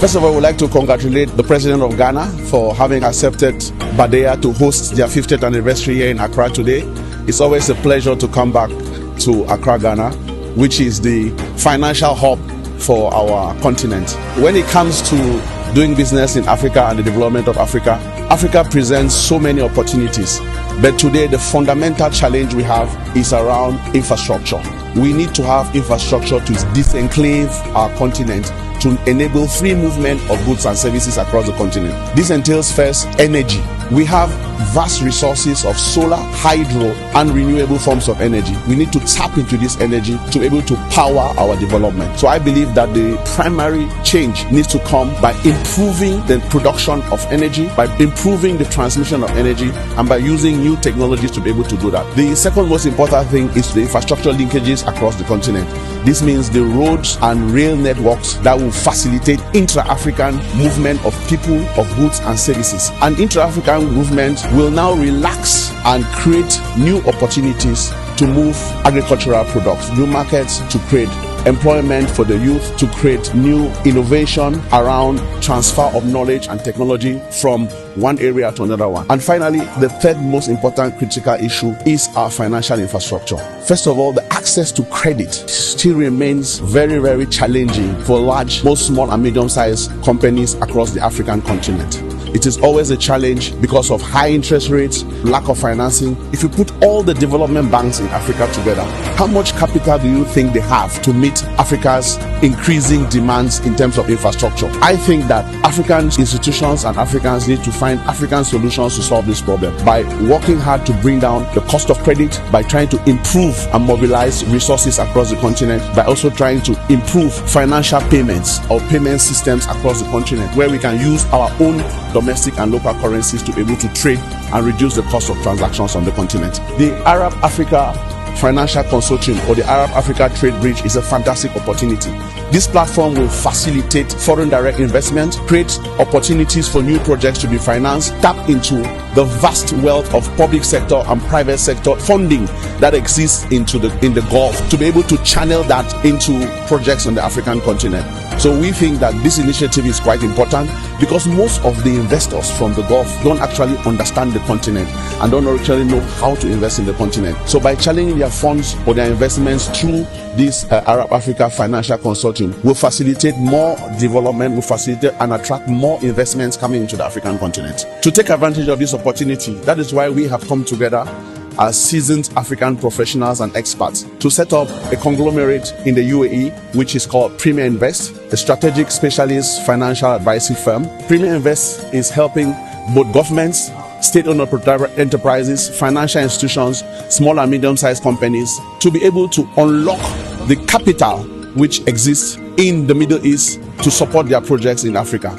First of all, I would like to congratulate the President of Ghana for having accepted BADEA to host their 50th anniversary here in Accra today. It's always a pleasure to come back to Accra, Ghana, which is the financial hub for our continent. When it comes to doing business in Africa and the development of Africa, Africa presents so many opportunities. But today, the fundamental challenge we have is around infrastructure. We need to have infrastructure to disenclave our continent to enable free movement of goods and services across the continent. This entails first energy. We have vast resources of solar, hydro, and renewable forms of energy. We need to tap into this energy to be able to power our development. So I believe that the primary change needs to come by improving the production of energy, by improving the transmission of energy, and by using new technologies to be able to do that. The second most important thing is the infrastructure linkages across the continent. This means the roads and rail networks that will facilitate intra-African movement of people, of goods and services. And intra-African movement will now relax and create new opportunities to move agricultural products, new markets, to create employment for the youth, to create new innovation around transfer of knowledge and technology from one area to another one. And finally, the third most important critical issue is our financial infrastructure. First of all, the access to credit still remains very, very challenging for large, both small and medium-sized companies across the African continent. It is always a challenge because of high interest rates, lack of financing. If you put all the development banks in Africa together, how much capital do you think they have to meet Africa's increasing demands in terms of infrastructure? I think that African institutions and Africans need to find African solutions to solve this problem by working hard to bring down the cost of credit, by trying to improve and mobilize resources across the continent, by also trying to improve financial payments or payment systems across the continent, where we can use our own domestic and local currencies to be able to trade and reduce the cost of transactions on the continent. The Arab Africa Financial Consortium, or the Arab Africa Trade Bridge, is a fantastic opportunity. This platform will facilitate foreign direct investment, create opportunities for new projects to be financed, tap into the vast wealth of public sector and private sector funding that exists in the Gulf, to be able to channel that into projects on the African continent. So we think that this initiative is quite important because most of the investors from the Gulf don't actually understand the continent and don't actually know how to invest in the continent. So by channeling their funds or their investments through this Arab Africa Financial Consortium, will facilitate more development, will facilitate and attract more investments coming into the African continent. To take advantage of this opportunity, that is why we have come together as seasoned African professionals and experts to set up a conglomerate in the UAE, which is called Premier Invest, a strategic specialist financial advisory firm. Premier Invest is helping both governments, state-owned enterprises, financial institutions, small and medium-sized companies to be able to unlock the capital which exists in the Middle East to support their projects in Africa.